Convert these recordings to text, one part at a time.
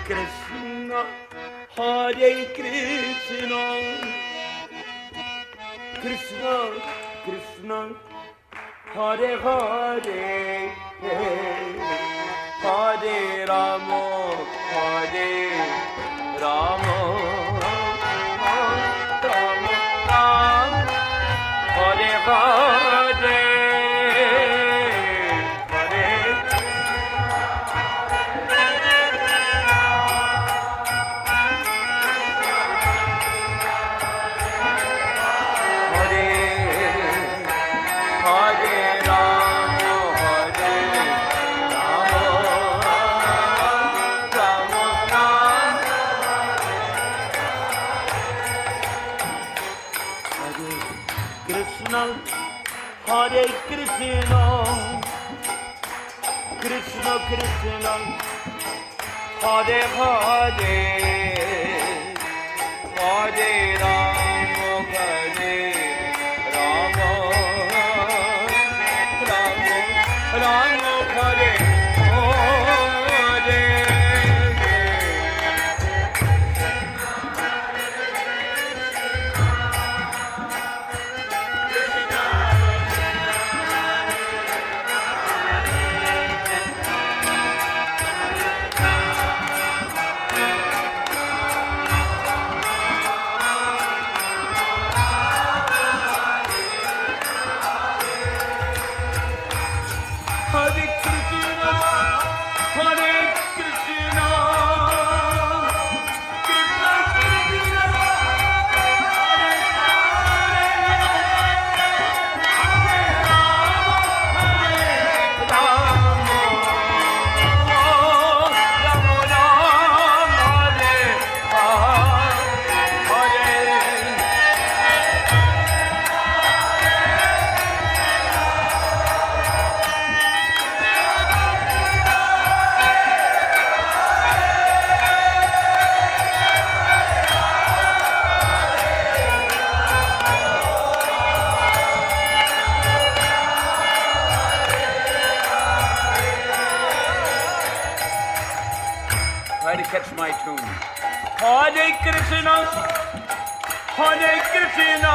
Krishna, Hare Krishna, Krishna Krishna, Hare Hare, Hare Rama, Hare Rama, Rama Rama, Hare Hare. Hare Krishna, Krishna Krishna, Hare Hare, Hare Rama, Hare Rama, Rama Rama, Hare Hare. Try to catch my tune. Hare Krishna, Hare Krishna,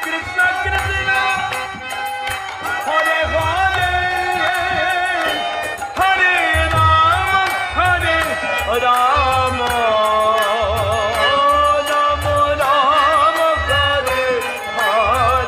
Krishna Krishna, Hare Hare, Hare Rama, Hare Rama, Rama Rama, Hare Hare.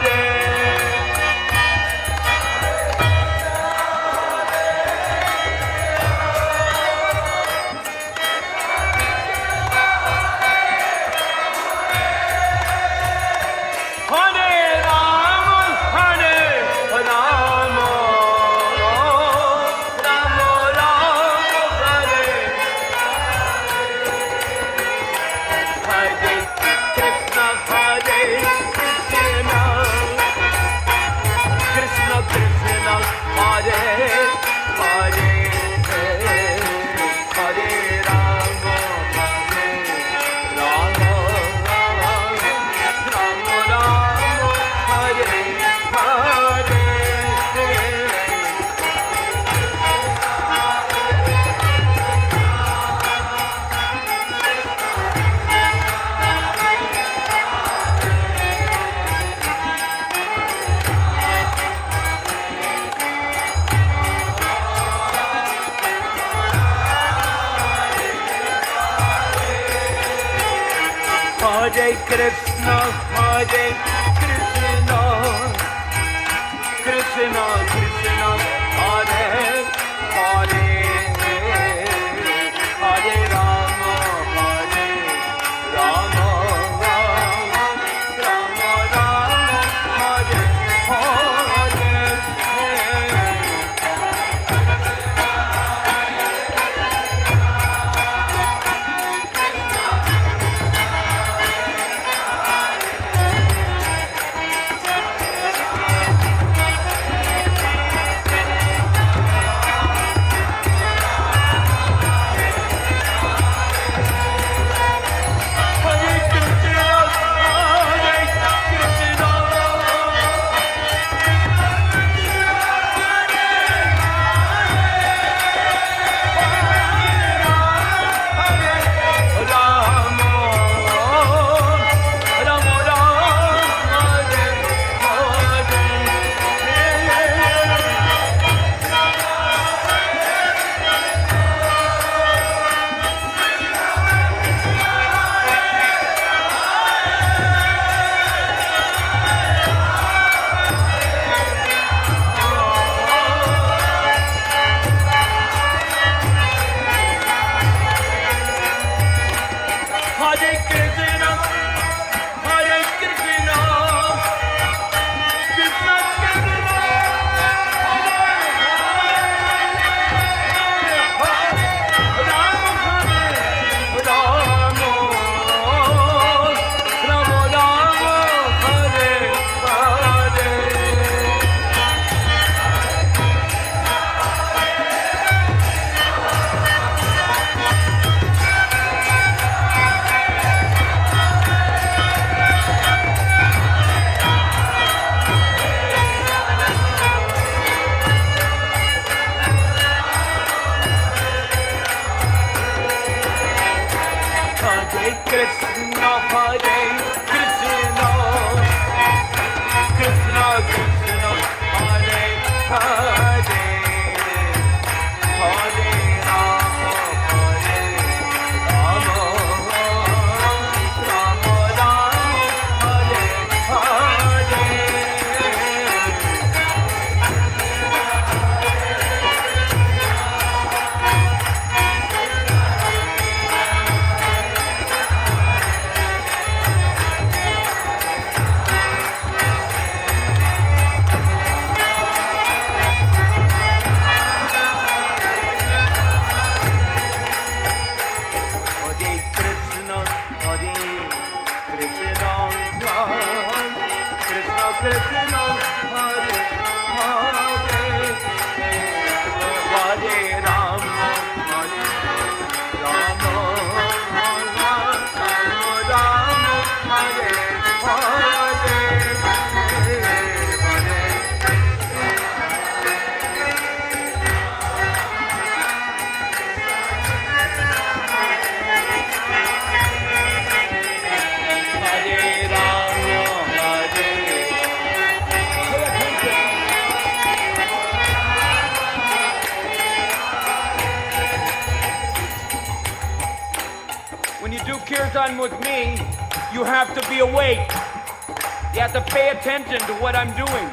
Hare Krishna, Hare Krishna, Krishna Krishna, Hare Hare, Hare Rama, Hare Rama, Rama Rama, Hare Hare. Krishna, Hare Krishna, Krishna Krishna, Hare Hare, Hare Rama, Hare Rama, Rama Rama, Hare Hare. Hare Krishna, Hare Krishna, Krishna Krishna, Hare Hare, Hare Rama, Hare Rama, Rama Rama, Hare Hare Rama, when you do kirtan with me, you have to be awake. You have to pay attention to what I'm doing.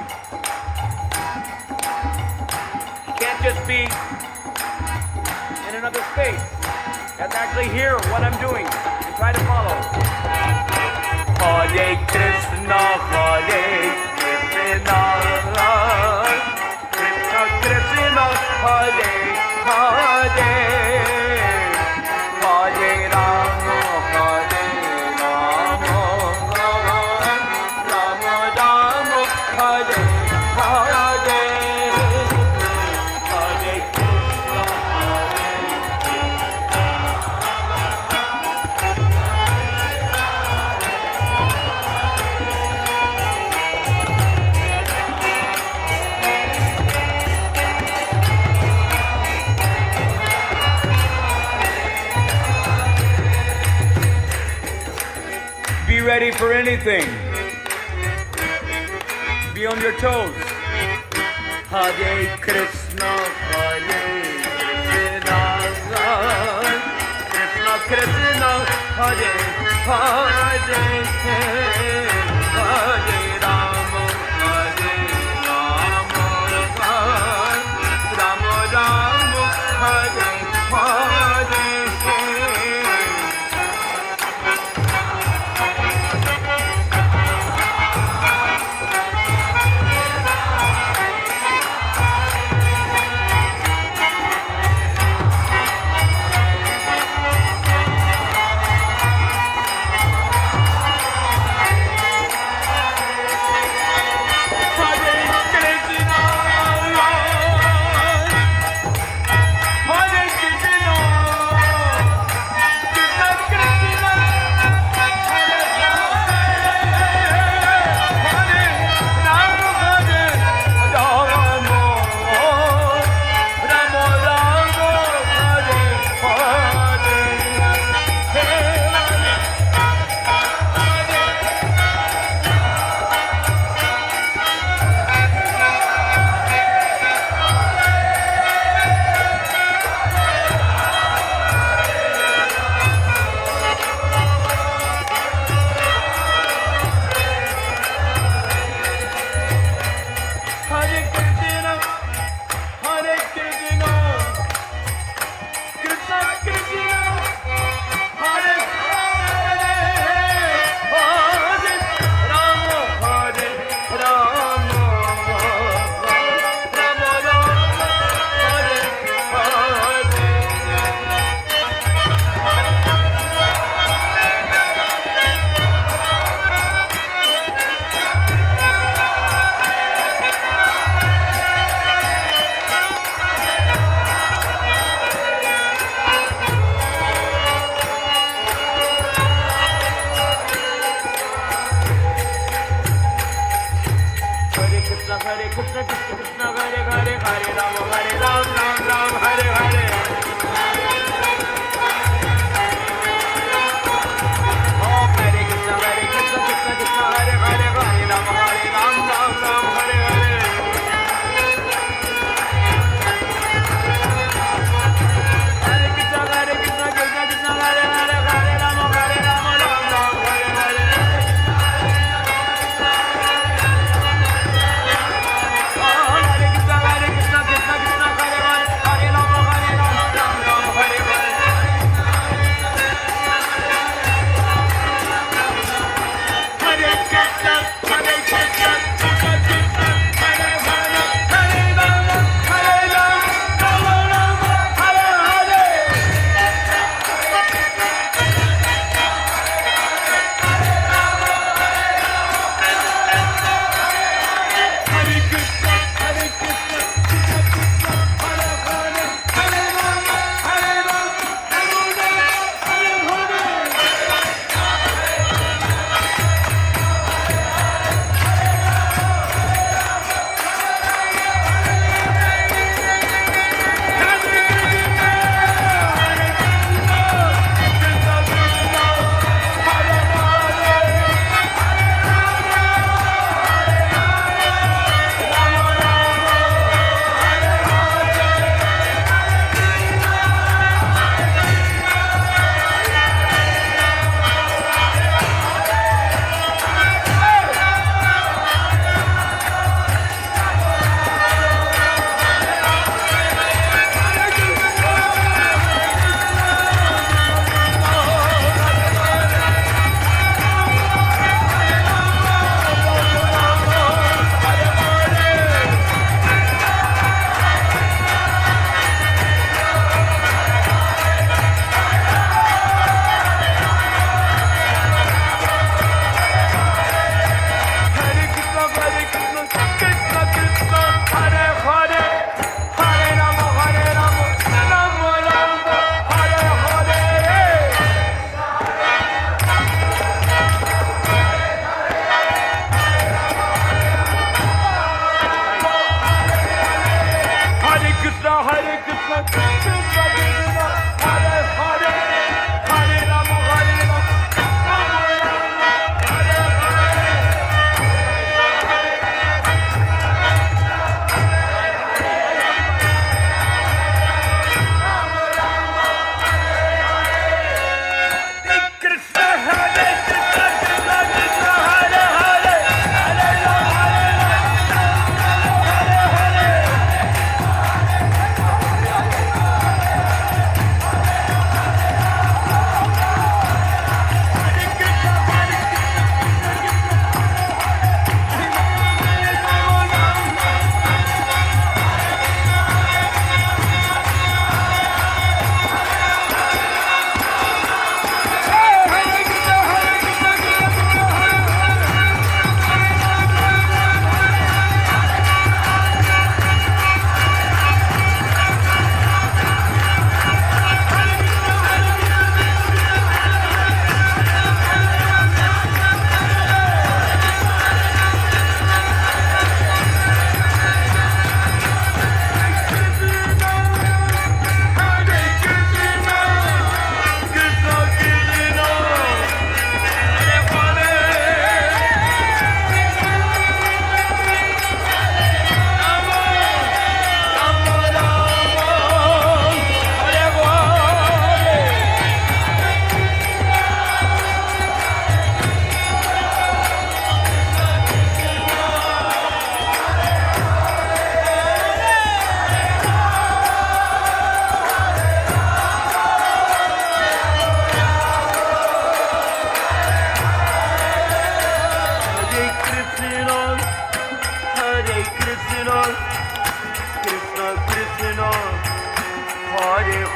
You can't just be in another space. You have to actually hear what I'm doing and try to follow. Hare Krishna, Hare Krishna, Krishna Krishna, Hare Hare, Hare Rama, Hare Rama, Rama Rama, Hare Hare, Hare Krishna, be ready for anything. Be on your toes. Hare Krishna, Hare Krishna, Krishna Krishna, Hare Hare, Hare Rama, Hare Rama, Rama Rama, Hare Hare. Hare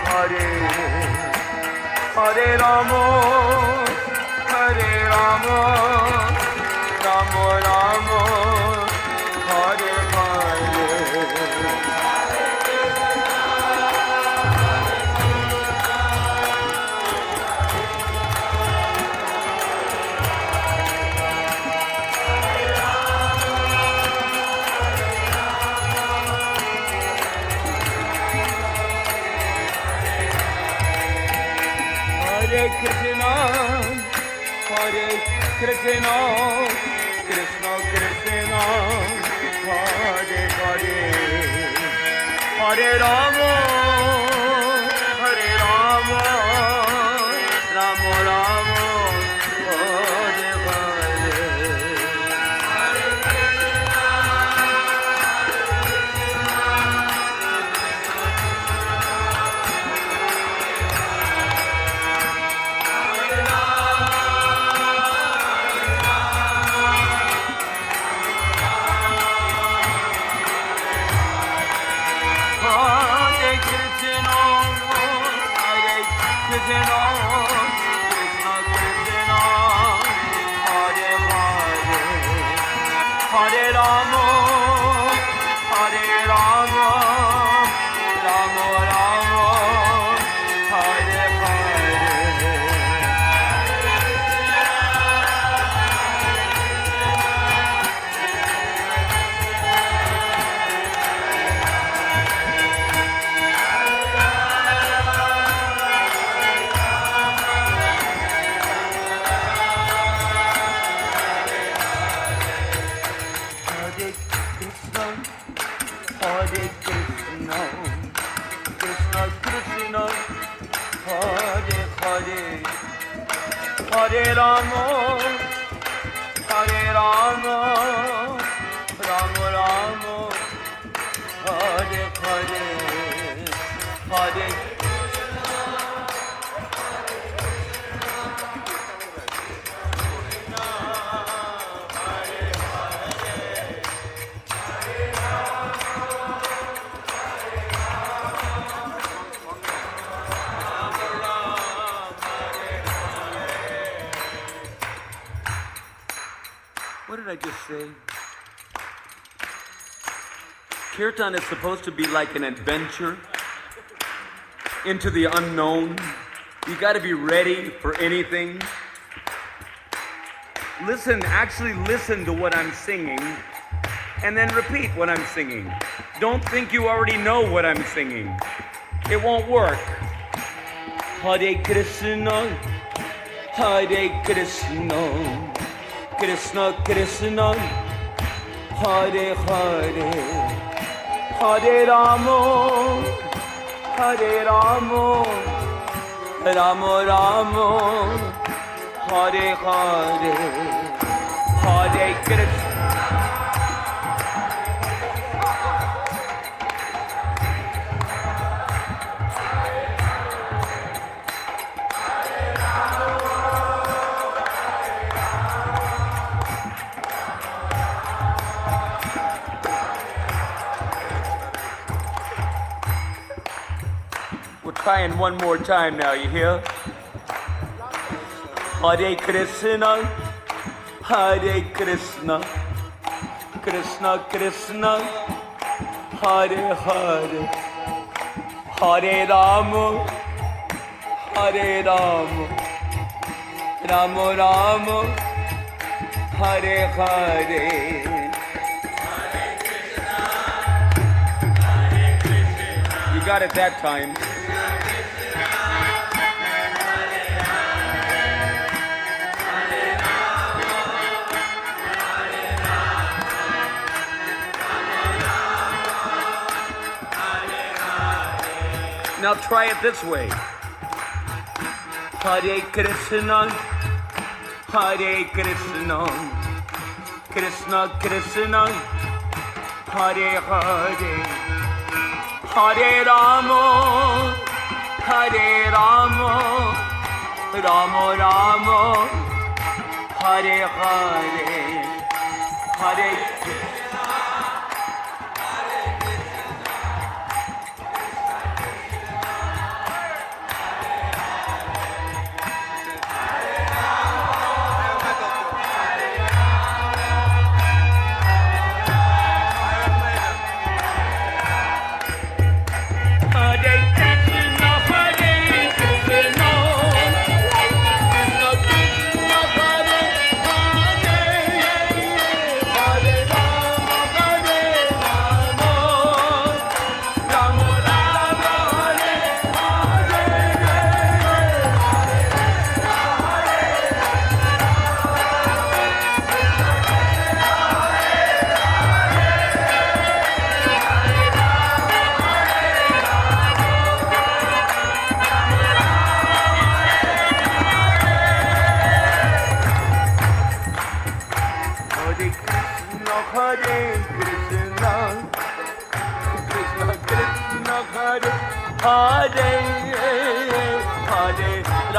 Hare Hare Rama Hare Rama Rama Rama Hare Hare Hare Krishna, Hare Krishna, Krishna Krishna, Hare Hare, Hare Rama, Hare Rama, Rama Rama, Hare Hare. Hare Krishna, Hare Krishna, Krishna Krishna, Hare Hare, Hare Rama, Hare Rama, Rama Rama, Hare Hare. Hare Krishna, Hare Krishna, Krishna Krishna, Hare Hare, Hare Rama, Hare Rama, Rama Rama, Hare Hare, Hare. What did I just say? Kirtan is supposed to be like an adventure into the unknown. You got to be ready for anything. Actually listen to what I'm singing and then repeat what I'm singing. Don't think you already know what I'm singing. It won't work. Hare Krishna, Hare Krishna, Krishna Krishna, Hare Hare, Hare Rama, Hare Rama, Rama Rama, Hare Hare, Hare Krishna. We're trying one more time now, you hear? Hare Krishna, Hare Krishna, Krishna Krishna, Hare Hare, Hare Rama, Hare Rama, Rama Rama, Hare Hare. You got it that time. Now try it this way. Hare Krishna, Hare Krishna, Krishna Krishna, Hare Hare, Hare Rama, Hare Rama, Rama Rama, Hare Hare, Hare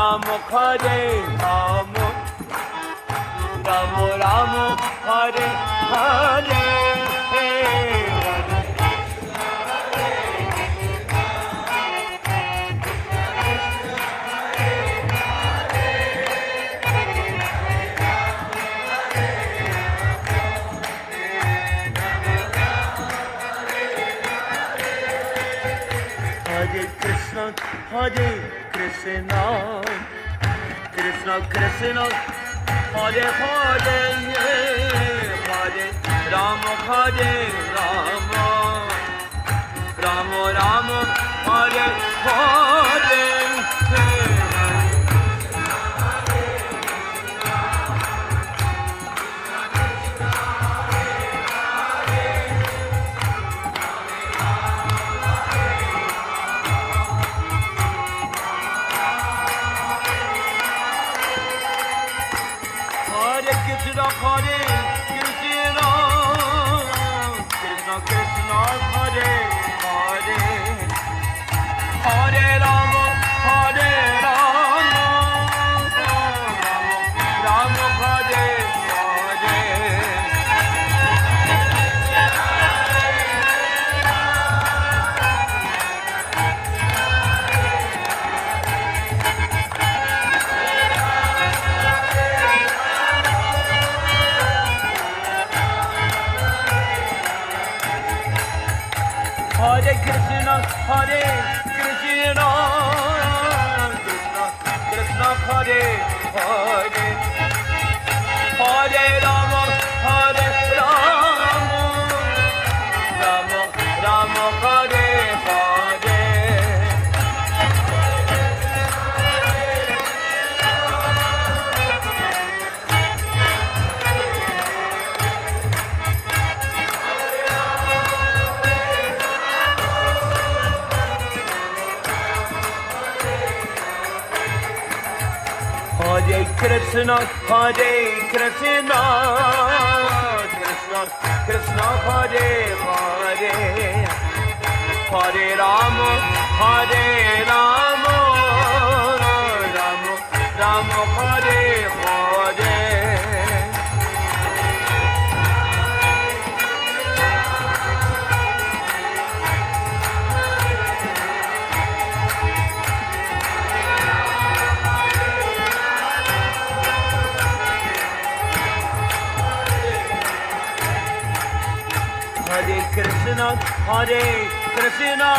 Rama Hare Rama Rama Rama Hare Hare Hare Krishna, Hare Krishna, Krishna Krishna, Hare Hare, Hare Rama, Hare Rama, Rama Rama, Hare Hare. Hare Krishna, Hare Krishna, Krishna Krishna, Hare Hare, Hare Rama, Hare Rama, Rama Rama, Hare Hare. Hare Krishna, Hare Krishna, Krishna Krishna, Hare Hare, Hare Rama, Hare Rama, Rama Rama, Hare Hare. Hare Krishna, Hare Krishna, Krishna Krishna, Hare Hare, Hare Rama, Hare Rama, Rama Rama, Hare Hare. Hare Krishna, Hare Krishna,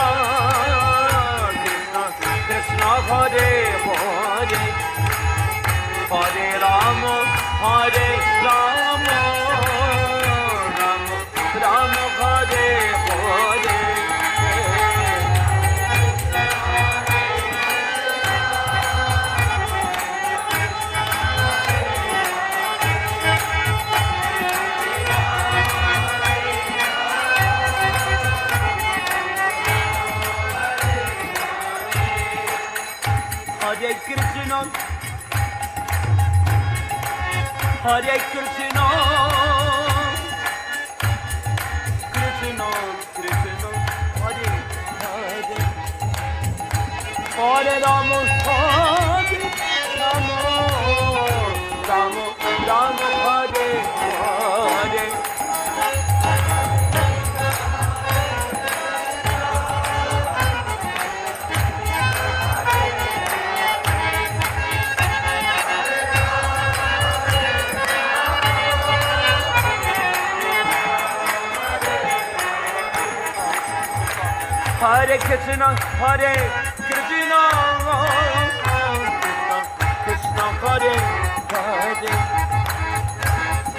Krishna Krishna, Hare Hare, Hare Rama, Hare Rama, Rama Rama, Hare Hare. Hare Krishna, Hare Krishna, Krishna Krishna, Hare Hare, Hare Rama, Hare Rama, Rama Rama, Hare Hare. Hare Krishna, Hare Krishna, Krishna Krishna, Hare Hare,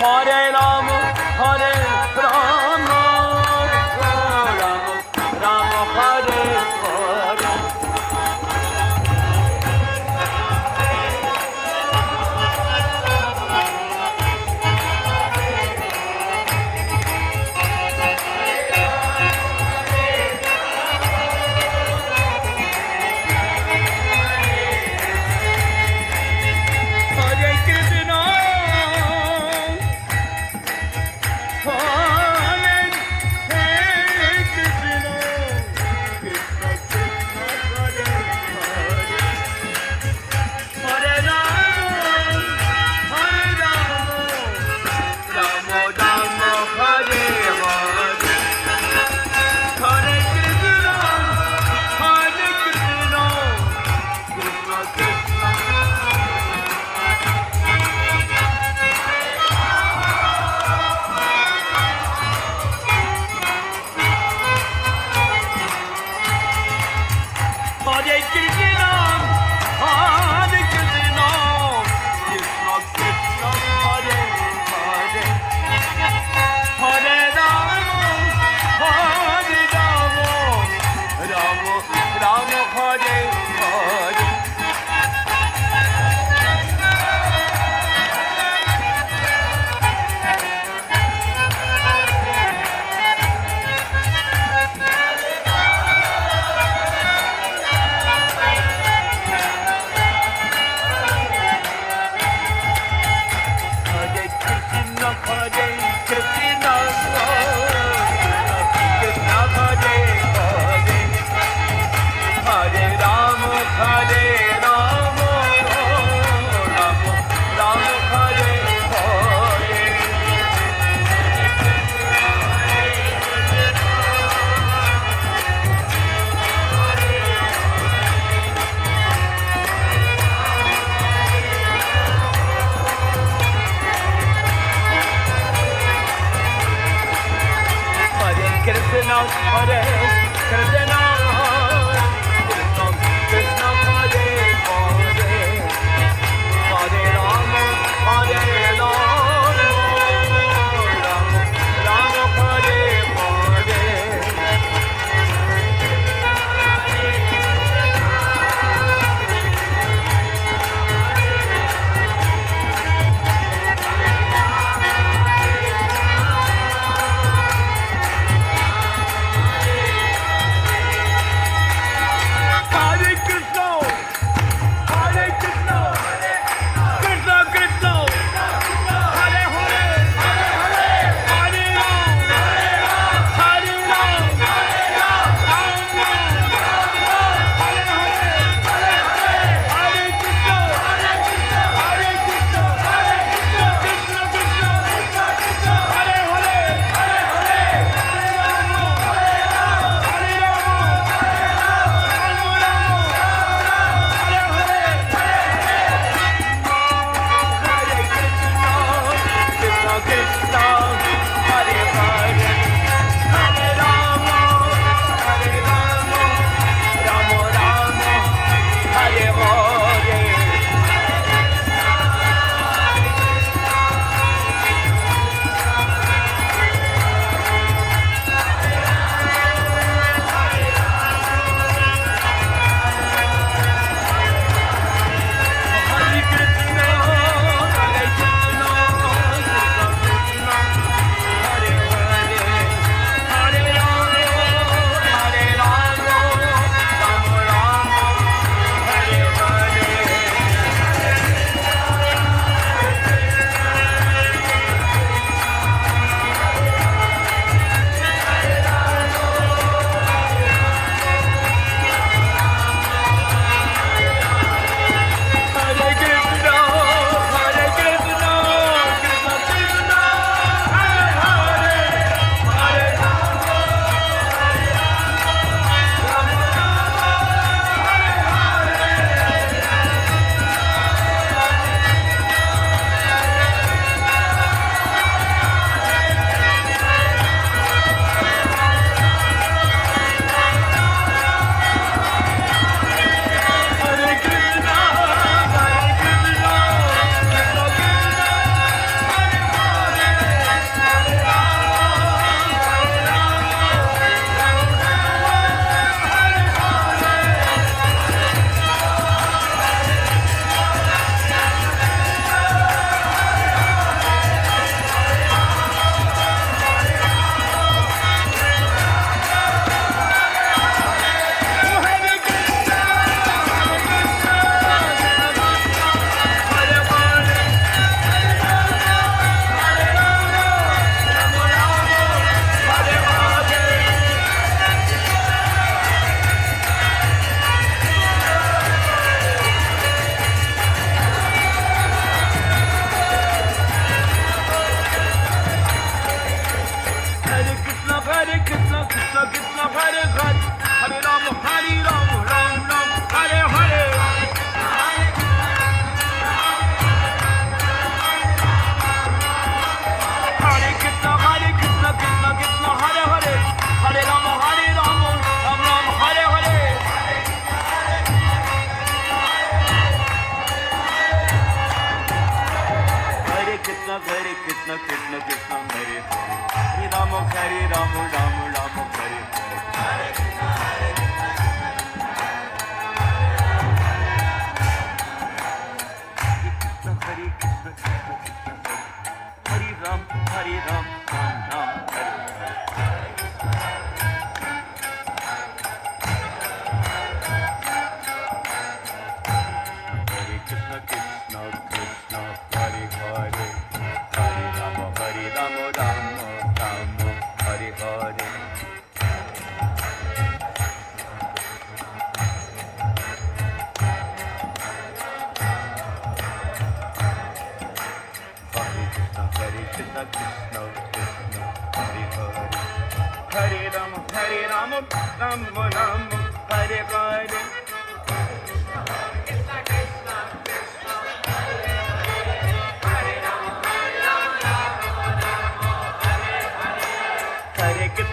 Hare Rama, Hare Rama, Rama Rama, Hare Hare. Hare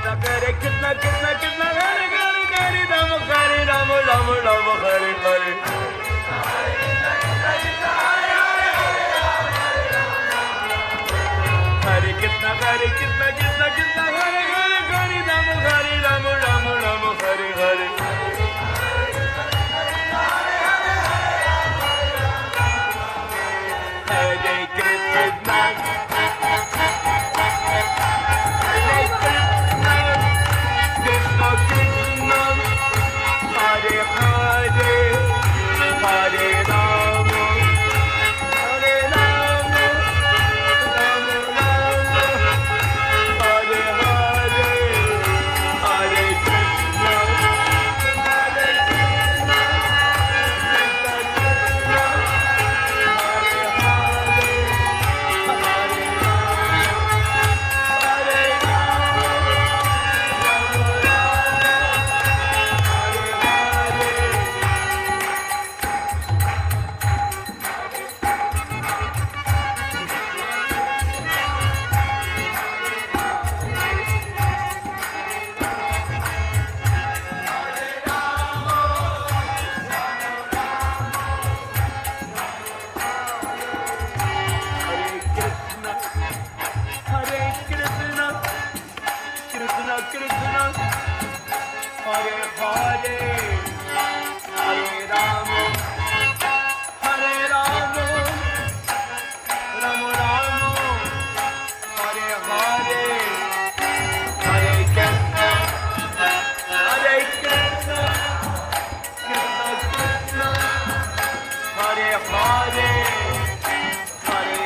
Hare Krishna, Krishna Krishna, Hare Hare, Hare Rama, Rama Rama, Hare Hare. Hare Krishna, Hare Krishna, Krishna Krishna, Hare Hare, Hare Rama, Rama Rama, Hare Hare. Hare Krishna, Hare Krishna, Krishna Krishna, Hare Hare, Hare Rama, Hare Rama, Rama Rama, Hare Hare, Hare Krishna, Hare Krishna, Krishna Krishna, Hare Hare, Hare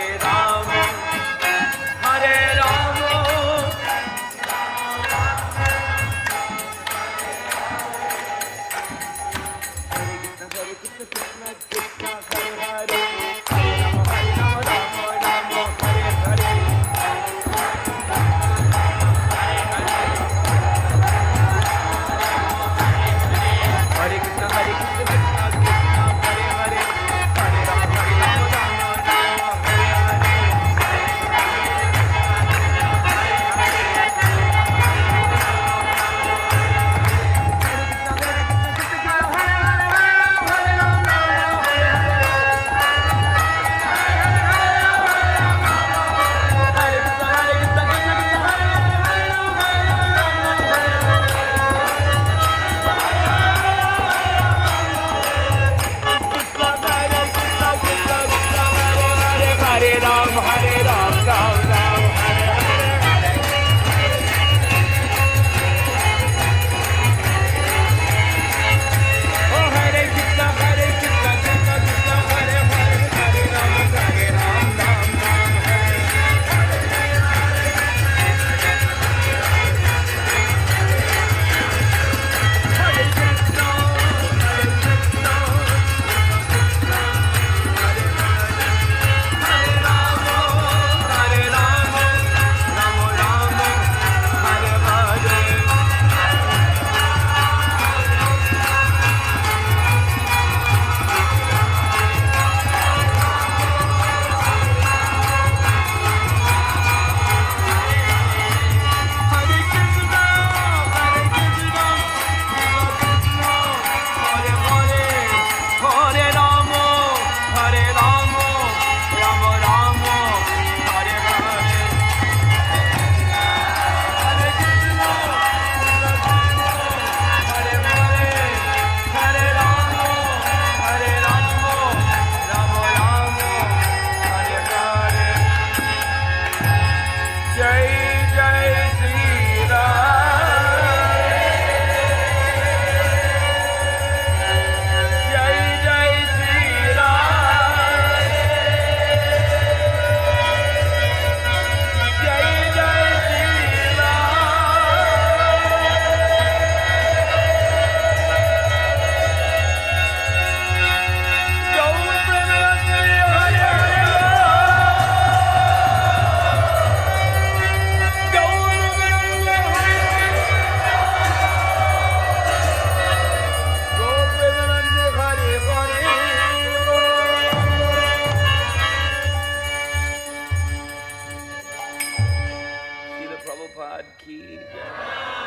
Prabhupada ki jai.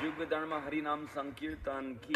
Yuga Dharma Harinam Sankirtan ki.